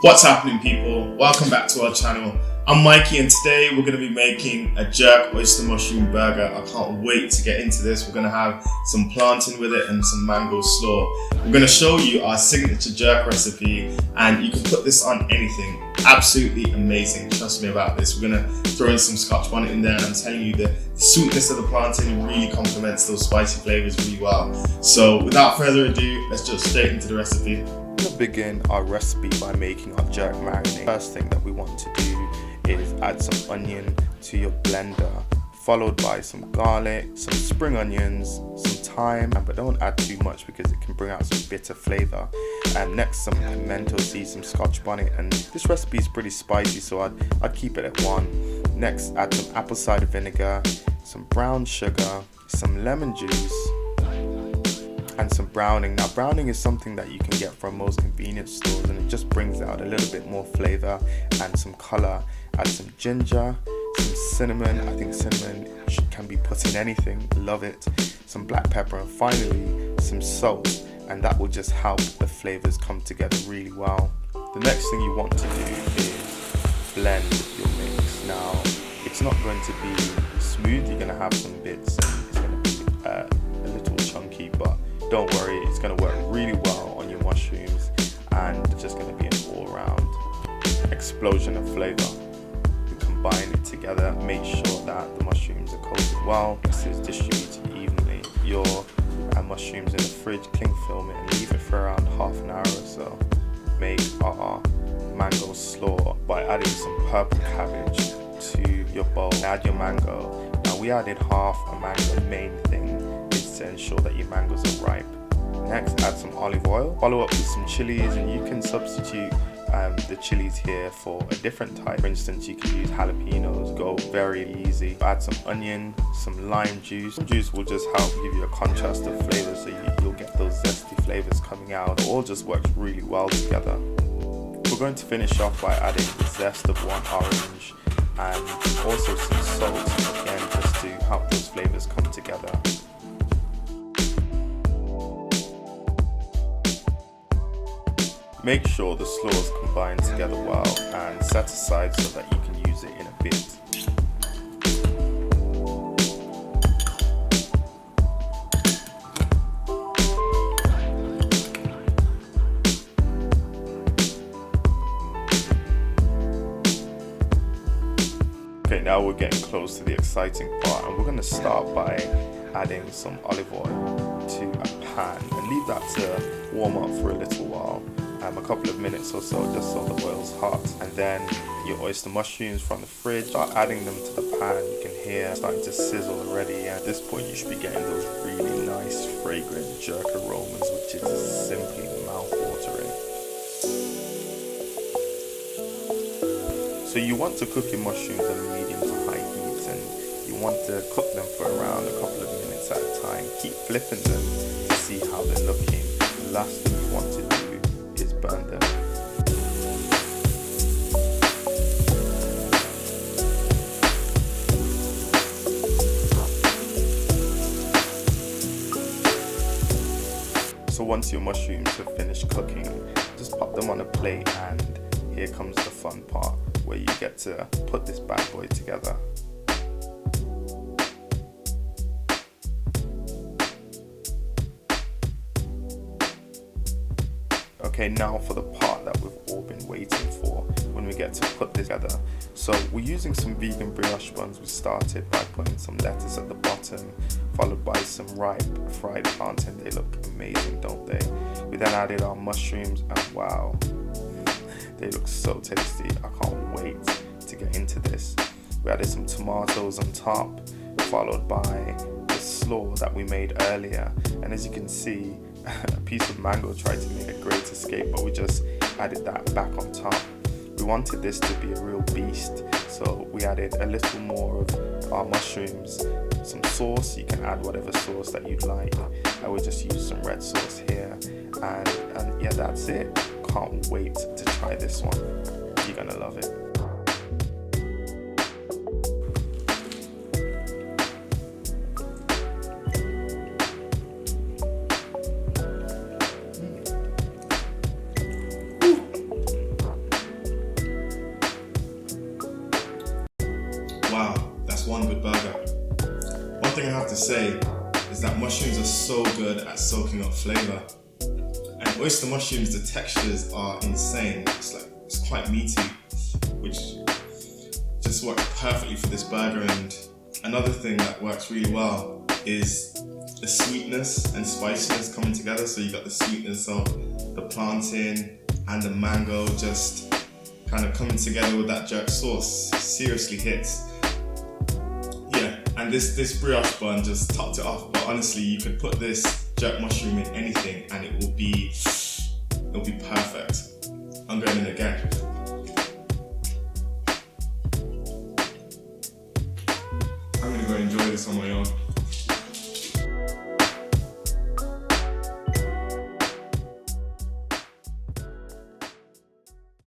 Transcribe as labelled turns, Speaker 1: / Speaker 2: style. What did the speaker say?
Speaker 1: What's happening, people? Welcome back to our channel. I'm Mikey, and today we're going to be making a jerk oyster mushroom burger. I can't wait to get into this. We're going to have some plantain with it and some mango slaw. We're going to show you our signature jerk recipe, and you can put this on anything. Absolutely amazing. Trust me about this. We're going to throw in some scotch bonnet in there, and I'm telling you, the sweetness of the plantain really complements those spicy flavors really well. So without further ado, let's jump straight into the recipe.
Speaker 2: We're going to begin our recipe by making our jerk marinade. First thing that we want to do is add some onion to your blender, followed by some garlic, some spring onions, some thyme, but don't add too much because it can bring out some bitter flavor. And next, some pimento seeds, some scotch bonnet, and this recipe is pretty spicy, so I'd keep it at 1. Next, add some apple cider vinegar, some brown sugar, some lemon juice, and some browning. Now, browning is something that you can get from most convenience stores, and it just brings out a little bit more flavor and some color. Add some ginger, some cinnamon. I think cinnamon can be put in anything, love it. Some black pepper, and finally some salt, and that will just help the flavors come together really well. The next thing you want to do is blend your mix. Now, it's not going to be smooth, you're going to have some bits and it's going to be a little chunky, but don't worry, it's going to work really well on your mushrooms, and it's just going to be an all-round explosion of flavor. You combine it together, make sure that the mushrooms are coated well, mix is distributed evenly. Your mushrooms in the fridge, cling film it and leave it for around half an hour or so. Make our mango slaw by adding some purple cabbage to your bowl. Add your mango. Now, we added half a mango. The main thing is to ensure that your mangoes are ripe. Next, add some olive oil. Follow up with some chillies, and you can substitute the chilies here for a different type. For instance, you can use jalapenos. Go very easy. Add some onion, some lime juice. Lime juice will just help give you a contrast of flavors, so you'll get those zesty flavors coming out. It all just works really well together. We're going to finish off by adding the zest of 1 orange and also some salt, again, just to help those flavors come together. Make sure the slaw is combined together well and set aside so that you can use it in a bit. Okay, now we're getting close to the exciting part, and we're going to start by adding some olive oil to a pan and leave that to warm up for a little while. A couple of minutes or so, just so the oil's hot. And then your oyster mushrooms from the fridge, start adding them to the pan. You can hear it's starting to sizzle already, and at this point you should be getting those really nice fragrant jerk aromas, which is simply mouth-watering. So you want to cook your mushrooms at a medium to high heat, and you want to cook them for around a couple of minutes at a time. Keep flipping them to see how they're looking. The last thing you want to do is burn them. So once your mushrooms have finished cooking, just pop them on a plate, and here comes the fun part where you get to put this bad boy together. Okay, now for the part that we've all been waiting for, when we get to put this together. So we're using some vegan brioche buns. We started by putting some lettuce at the bottom, followed by some ripe fried plantain. They look amazing, don't they? We then added our mushrooms, and wow, they look so tasty. I can't wait to get into this. We added some tomatoes on top, followed by the slaw that we made earlier. And as you can see, a piece of mango tried to make a great escape, but we just added that back on top. We wanted this to be a real beast, so we added a little more of our mushrooms, some sauce. You can add whatever sauce that you'd like. I would just use some red sauce here, and yeah, that's it. Can't wait to try this one. You're gonna love it.
Speaker 1: that's one good burger. One thing I have to say is that mushrooms are so good at soaking up flavour. And oyster mushrooms, the textures are insane. It's quite meaty, which just works perfectly for this burger. And another thing that works really well is the sweetness and spiciness coming together. So you got the sweetness of the plantain and the mango just kind of coming together with that jerk sauce. Seriously hits. Yeah, and this brioche bun just topped it off. But honestly, you could put this jerk mushroom in anything and it'll be perfect. I'm going in again. I'm gonna go enjoy this on my own.